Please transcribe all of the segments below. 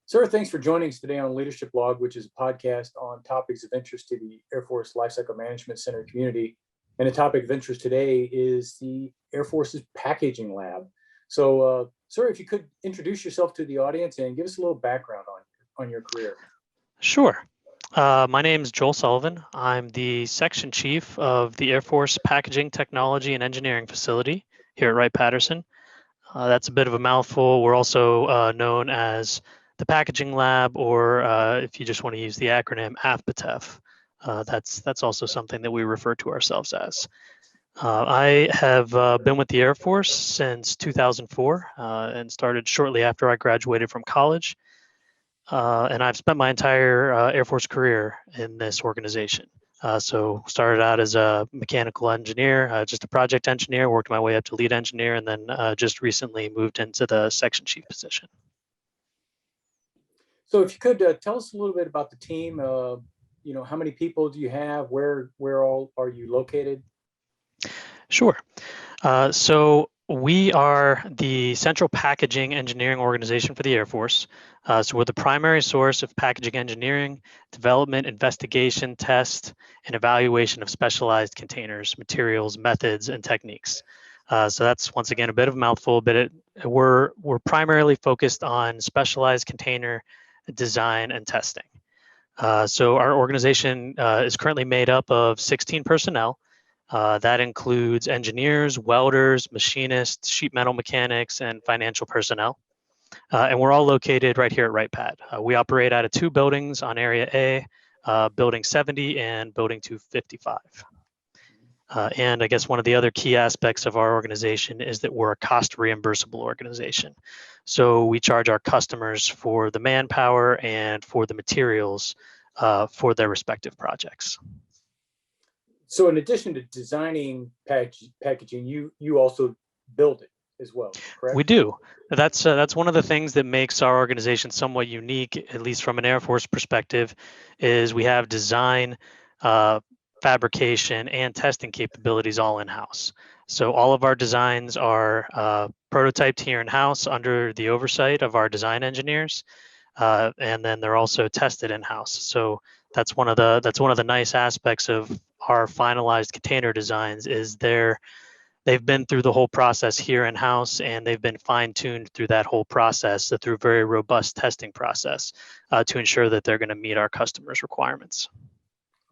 Sir, thanks for joining us today on Leadership Blog, which is a podcast on topics of interest to the Air Force Lifecycle Management Center community. And the topic of interest today is the Air Force's packaging lab. So, sir, if you could introduce yourself to the audience and give us a little background on your career. Sure. My name is Joel Sullivan. I'm the section chief of the Air Force Packaging Technology and Engineering Facility here at Wright-Patterson. That's a bit of a mouthful. We're also known as the Packaging Lab, or if you just want to use the acronym, AFPTEF. That's also something that we refer to ourselves as. I have been with the Air Force since 2004 and started shortly after I graduated from college. And I've spent my entire Air Force career in this organization. So started out as a mechanical engineer, just a project engineer, worked my way up to lead engineer, and then just recently moved into the section chief position. So if you could tell us a little bit about the team, how many people do you have? Where all are you located? Sure. So we are the central packaging engineering organization for the Air Force. So we're the primary source of packaging engineering, development, investigation, test, and evaluation of specialized containers, materials, methods, and techniques. So that's, once again, a bit of a mouthful, but we're primarily focused on specialized container design and testing. So our organization is currently made up of 16 personnel. That includes engineers, welders, machinists, sheet metal mechanics, and financial personnel. And we're all located right here at Wright-Pat. We operate out of two buildings on Area A, Building 70 and Building 255. And I guess one of the other key aspects of our organization is that we're a cost reimbursable organization. So we charge our customers for the manpower and for the materials for their respective projects. So in addition to designing packaging, you also build it as well, correct? We do. That's one of the things that makes our organization somewhat unique, at least from an Air Force perspective, is we have design, fabrication, and testing capabilities all in-house. So all of our designs are prototyped here in-house under the oversight of our design engineers, and then they're also tested in-house. So that's one of the nice aspects of our finalized container designs is they've been through the whole process here in-house, and they've been fine-tuned through that whole process, so through a very robust testing process to ensure that they're going to meet our customers' requirements.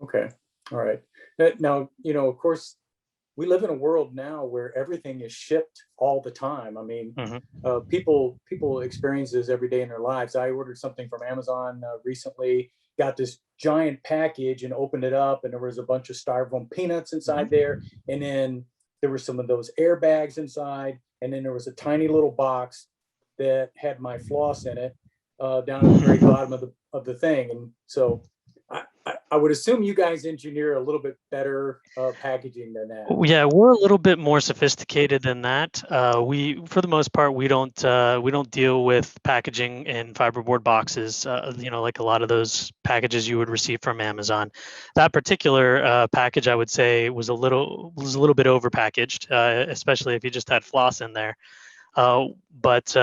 Okay, all right. Now, of course, we live in a world now where everything is shipped all the time. I mean, people experience this every day in their lives. I ordered something from Amazon recently, got this giant package and opened it up, and there was a bunch of styrofoam peanuts inside there, and then there were some of those airbags inside, and then there was a tiny little box that had my floss in it down at the very bottom of the thing. And so I would assume you guys engineer a little bit better packaging than that. Yeah, we're a little bit more sophisticated than that. For the most part, we don't deal with packaging in fiberboard boxes. Like a lot of those packages you would receive from Amazon. That particular package, I would say, was a little bit overpackaged, especially if you just had floss in there. But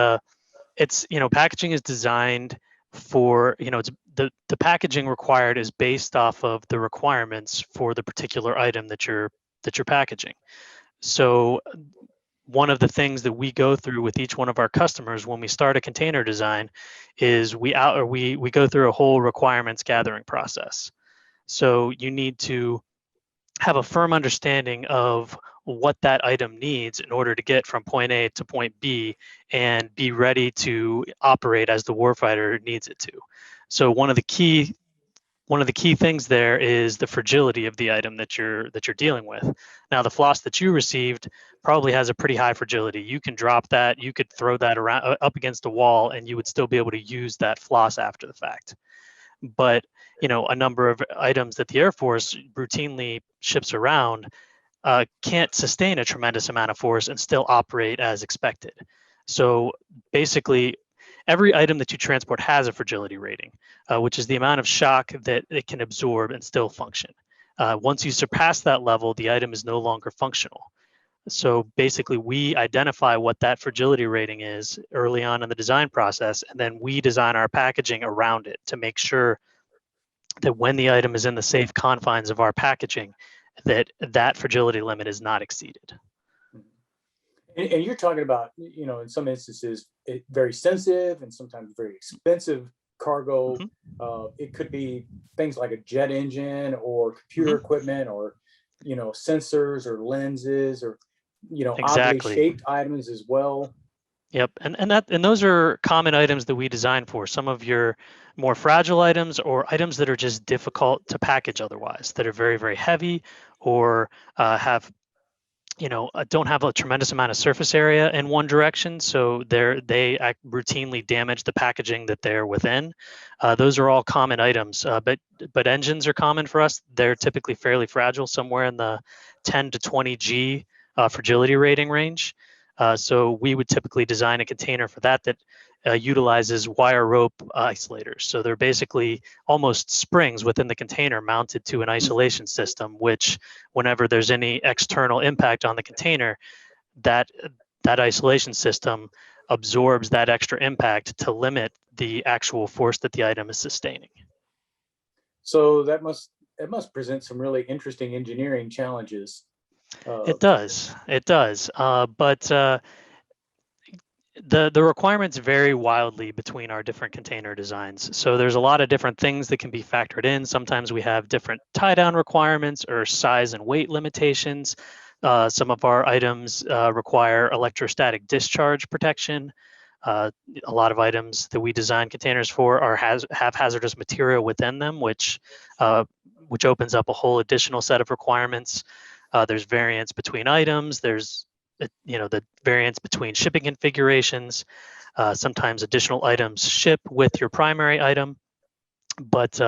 it's packaging is designed for it's the packaging required is based off of the requirements for the particular item that you're packaging. So one of the things that we go through with each one of our customers when we start a container design is we go through a whole requirements gathering process. So you need to have a firm understanding of what that item needs in order to get from point A to point B and be ready to operate as the warfighter needs it to. So one of the key things there is the fragility of the item that you're dealing with. Now, the floss that you received probably has a pretty high fragility. You can drop that, you could throw that around up against a wall, and you would still be able to use that floss after the fact. But a number of items that the Air Force routinely ships around can't sustain a tremendous amount of force and still operate as expected. So basically, every item that you transport has a fragility rating, which is the amount of shock that it can absorb and still function. Once you surpass that level, the item is no longer functional. So basically, we identify what that fragility rating is early on in the design process, and then we design our packaging around it to make sure that when the item is in the safe confines of our packaging, that fragility limit is not exceeded. And you're talking about, in some instances, very sensitive and sometimes very expensive cargo. It could be things like a jet engine or computer equipment or, sensors or lenses or, oddly Exactly. shaped items as well. Yep, and those are common items that we design for. Some of your more fragile items or items that are just difficult to package otherwise, that are very, very heavy or have don't have a tremendous amount of surface area in one direction, so they routinely damage the packaging that they're within. Those are all common items, but engines are common for us. They're typically fairly fragile, somewhere in the 10 to 20 G fragility rating range. So we would typically design a container for that utilizes wire rope isolators. So they're basically almost springs within the container mounted to an isolation system, which whenever there's any external impact on the container, that isolation system absorbs that extra impact to limit the actual force that the item is sustaining. So it must present some really interesting engineering challenges. It does. But the requirements vary wildly between our different container designs. So there's a lot of different things that can be factored in. Sometimes we have different tie down requirements or size and weight limitations. Some of our items require electrostatic discharge protection. A lot of items that we design containers for have hazardous material within them, which opens up a whole additional set of requirements. There's variance between items. There's the variance between shipping configurations. Sometimes additional items ship with your primary item, but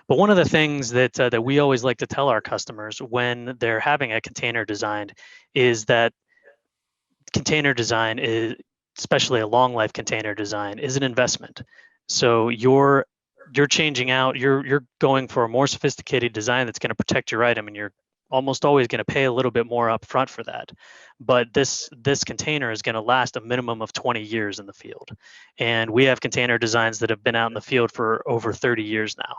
one of the things that we always like to tell our customers when they're having a container designed is that container design is, especially a long life container design, is an investment. So you're changing out, you're going for a more sophisticated design that's going to protect your item, and you're almost always going to pay a little bit more upfront for that. But this container is going to last a minimum of 20 years in the field, and we have container designs that have been out in the field for over 30 years now,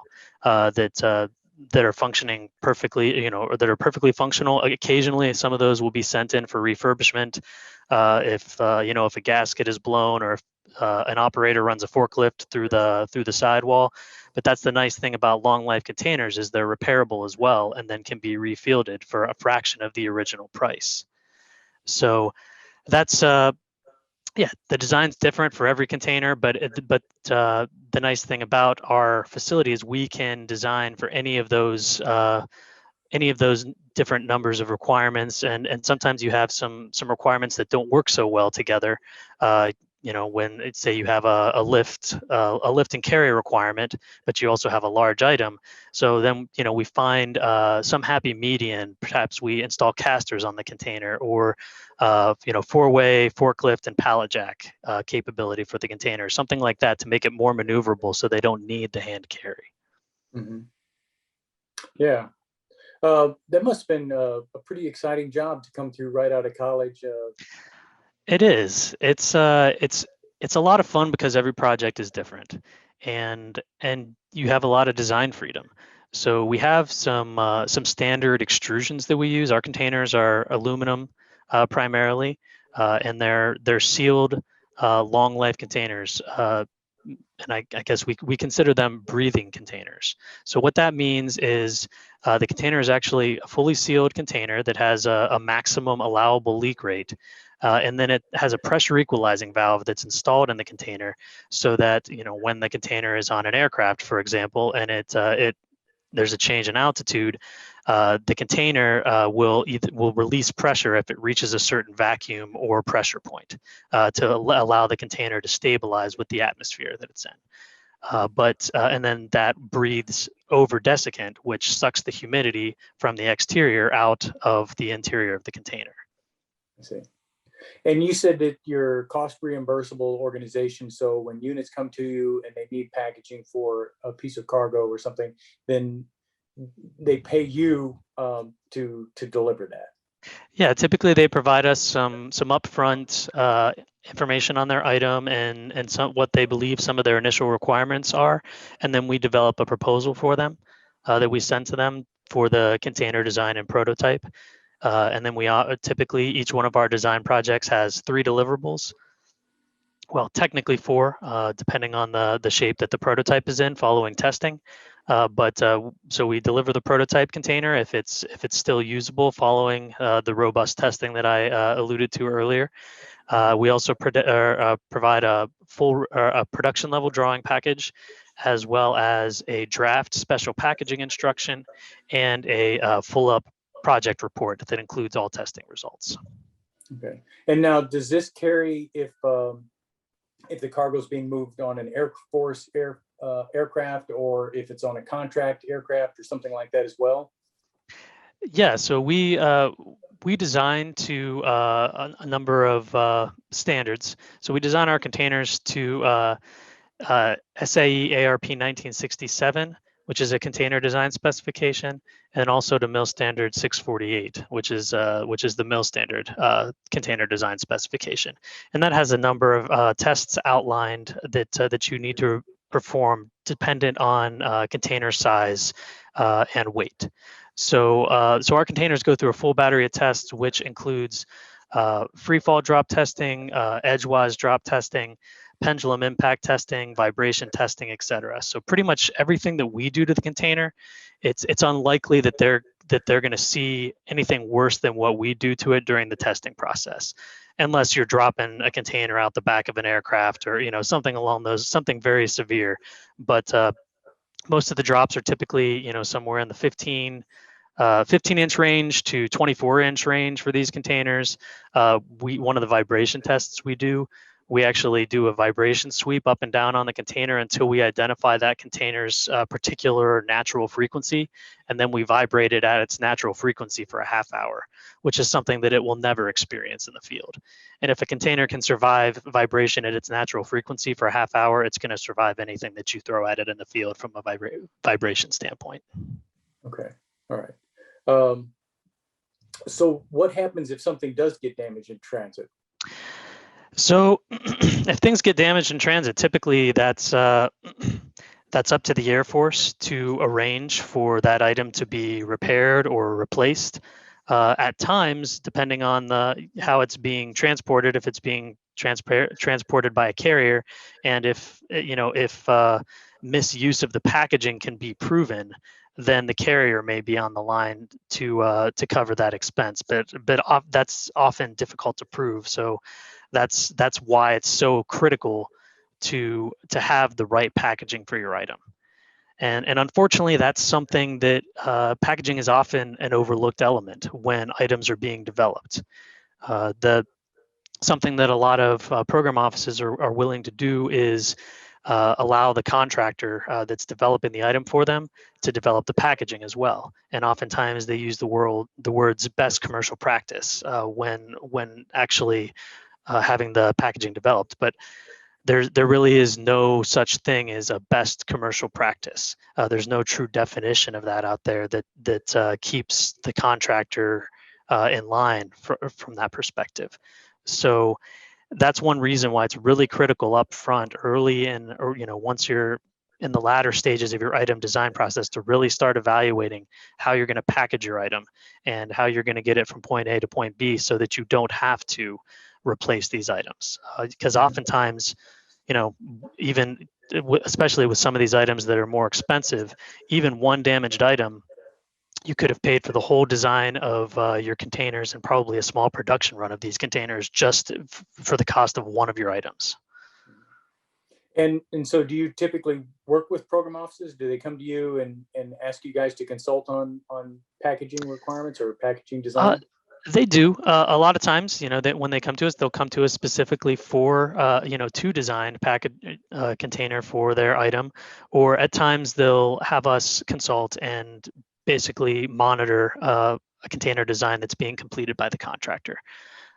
that are functioning perfectly, or that are perfectly functional. Occasionally, some of those will be sent in for refurbishment. If a gasket is blown, or if an operator runs a forklift through the sidewall. But that's the nice thing about long life containers, is they're repairable as well, and then can be refielded for a fraction of the original price. So that's the design's different for every container, but the nice thing about our facility is we can design for any of those different numbers of requirements, and sometimes you have some requirements that don't work so well together. When say you have a lift and carry requirement, but you also have a large item. So then we find some happy median. Perhaps we install casters on the container, or four-way forklift and pallet jack capability for the container, something like that, to make it more maneuverable so they don't need the hand carry. Mm-hmm. Yeah. That must have been a pretty exciting job to come through right out of college. It is. It's a lot of fun because every project is different, and you have a lot of design freedom. So we have some standard extrusions that we use. Our containers are aluminum primarily, and they're sealed long life containers. And I guess we consider them breathing containers. So what that means is the container is actually a fully sealed container that has a maximum allowable leak rate. And then it has a pressure equalizing valve that's installed in the container, so that when the container is on an aircraft, for example, and there's a change in altitude, the container will release pressure if it reaches a certain vacuum or pressure point, to allow the container to stabilize with the atmosphere that it's in. And then that breathes over desiccant, which sucks the humidity from the exterior out of the interior of the container. I see. And you said that you're cost reimbursable organization. So when units come to you and they need packaging for a piece of cargo or something, then they pay you to deliver that. Yeah, typically they provide us some upfront information on their item and some what they believe some of their initial requirements are, and then we develop a proposal for them that we send to them for the container design and prototype. And then we typically each one of our design projects has 3 deliverables. Well, technically 4, depending on the shape that the prototype is in, following testing. So we deliver the prototype container if it's still usable following the robust testing that I alluded to earlier. We also provide a full a production level drawing package, as well as a draft special packaging instruction and a full up project report that includes all testing results. Okay. And now, does this carry if the cargo is being moved on an Air Force aircraft, or if it's on a contract aircraft or something like that as well? Yeah, so we design to a number of standards. So we design our containers to SAE ARP 1967, which is a container design specification, and also to MIL standard 648, which is the MIL standard container design specification. And that has a number of tests outlined that you need to perform dependent on container size and weight. So our containers go through a full battery of tests, which includes free fall drop testing, edgewise drop testing, pendulum impact testing, vibration testing, etc. So pretty much everything that we do to the container, it's unlikely that they're going to see anything worse than what we do to it during the testing process, unless you're dropping a container out the back of an aircraft or something along those, something very severe. But most of the drops are typically somewhere in the 15-inch range to 24-inch range for these containers. One of the vibration tests we actually do a vibration sweep up and down on the container until we identify that container's particular natural frequency, and then we vibrate it at its natural frequency for a half hour, which is something that it will never experience in the field. And if a container can survive vibration at its natural frequency for a half hour, it's going to survive anything that you throw at it in the field from a vibration standpoint. Okay, all right. So what happens if something does get damaged in transit? So if things get damaged in transit, typically that's up to the Air Force to arrange for that item to be repaired or replaced. At times, depending on how it's being transported, if it's being transported by a carrier, and if misuse of the packaging can be proven, then the carrier may be on the line to cover that expense. But that's often difficult to prove. So that's why it's so critical to have the right packaging for your item. And unfortunately, that's something that packaging is often an overlooked element when items are being developed. Something that a lot of program offices are willing to do is allow the contractor that's developing the item for them to develop the packaging as well. And oftentimes they use the words best commercial practice when actually having the packaging developed. But there really is no such thing as a best commercial practice. There's no true definition of that out there that keeps the contractor in line from that perspective. So that's one reason why it's really critical up front, early in, or once you're in the latter stages of your item design process, to really start evaluating how you're going to package your item and how you're going to get it from point A to point B, so that you don't have to replace these items. Because oftentimes, even especially with some of these items that are more expensive, even one damaged item, you could have paid for the whole design of your containers and probably a small production run of these containers just for the cost of one of your items. And so do you typically work with program offices? Do they come to you and ask you guys to consult on packaging requirements or packaging design? They do. A lot of times, that when they come to us, they'll come to us specifically for, to design a container for their item, or at times they'll have us consult and basically monitor a container design that's being completed by the contractor.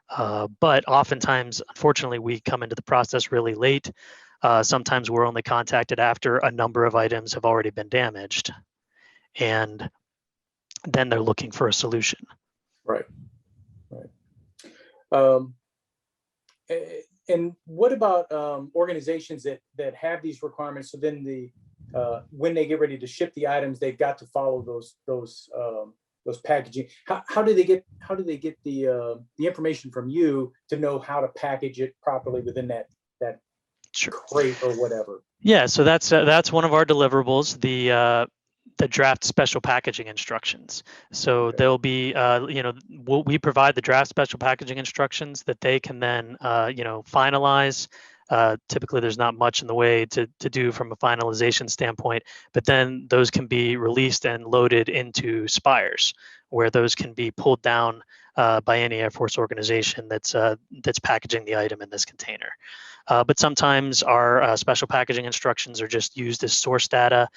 But oftentimes, unfortunately, we come into the process really late. Sometimes we're only contacted after a number of items have already been damaged, and then they're looking for a solution. Right. Um, and what about organizations that have these requirements? So then when they get ready to ship the items, they've got to follow those packaging. How do they get the information from you to know how to package it properly within that Sure. crate or whatever? Yeah, so that's one of our deliverables, the draft special packaging instructions. So Okay. there'll be, we provide the draft special packaging instructions that they can then, finalize. Typically, there's not much in the way to do from a finalization standpoint, but then those can be released and loaded into spires, where those can be pulled down by any Air Force organization that's packaging the item in this container. But sometimes our special packaging instructions are just used as source data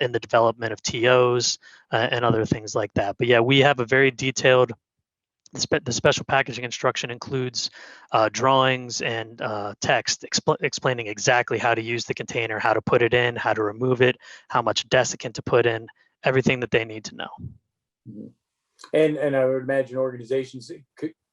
in the development of TOs and other things like that. But yeah, we have a very detailed, the special packaging instruction includes drawings and text explaining exactly how to use the container, how to put it in, how to remove it, how much desiccant to put in, everything that they need to know. Mm-hmm. And I would imagine organizations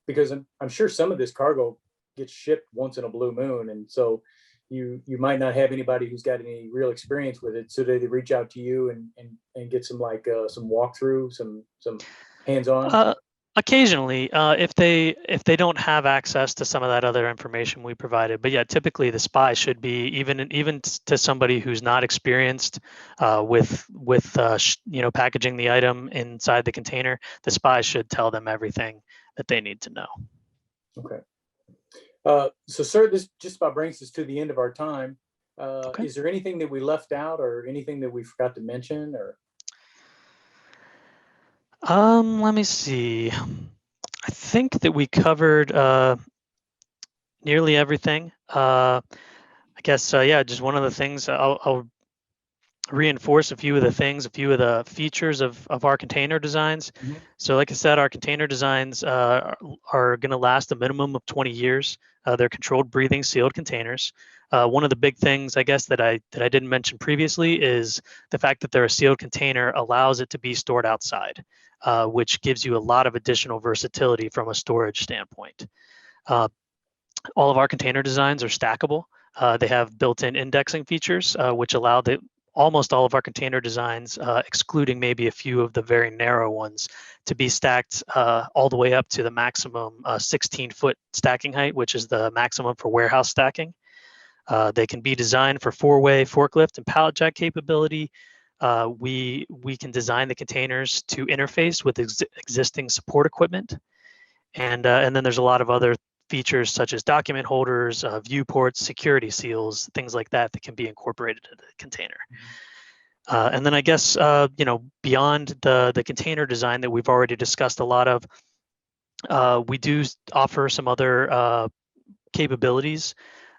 because I'm sure some of this cargo gets shipped once in a blue moon, and so you might not have anybody who's got any real experience with it. So they reach out to you and get some some walkthrough, some hands-on. Occasionally, if they don't have access to some of that other information we provided, but yeah, typically the spy should be even to somebody who's not experienced with packaging the item inside the container. The spy should tell them everything that they need to know. Okay. So, sir, this just about brings us to the end of our time. Okay. Is there anything that we left out, or anything that we forgot to mention, or? Let me see. I think that we covered nearly everything. I guess yeah, just one of the things I'll reinforce a few of the features of our container designs. Mm-hmm. So like I said, our container designs are going to last a minimum of 20 years. They're controlled breathing sealed containers. One of the big things, I guess, that I didn't mention previously is the fact that they're a sealed container allows it to be stored outside, which gives you a lot of additional versatility from a storage standpoint. All of our container designs are stackable. They have built-in indexing features, which allow almost all of our container designs, excluding maybe a few of the very narrow ones, to be stacked all the way up to the maximum 16-foot stacking height, which is the maximum for warehouse stacking. They can be designed for four-way forklift and pallet jack capability. We can design the containers to interface with existing support equipment, and then there's a lot of other features such as document holders, viewports, security seals, things like that that can be incorporated into the container. And then I guess beyond the container design that we've already discussed a lot of, we do offer some other capabilities.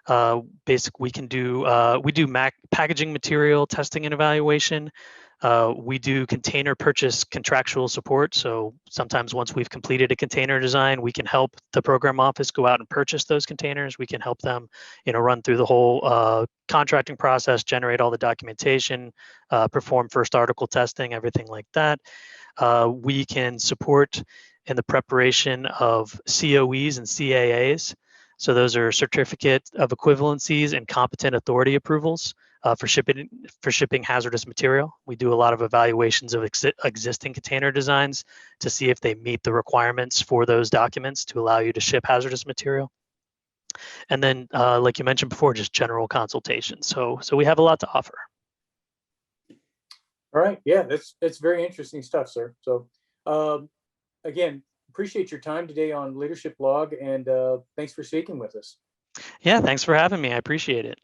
We do packaging material testing and evaluation. We do container purchase contractual support. So sometimes once we've completed a container design, we can help the program office go out and purchase those containers. We can help them, run through the whole contracting process, generate all the documentation, perform first article testing, everything like that. We can support in the preparation of COEs and CAAs. So those are certificate of equivalencies and competent authority approvals for shipping hazardous material. We do a lot of evaluations of existing container designs to see if they meet the requirements for those documents to allow you to ship hazardous material. And then, like you mentioned before, just general consultation. So we have a lot to offer. All right. Yeah, that's very interesting stuff, sir. So, again, appreciate your time today on Leadership Blog, and thanks for speaking with us. Yeah, thanks for having me. I appreciate it.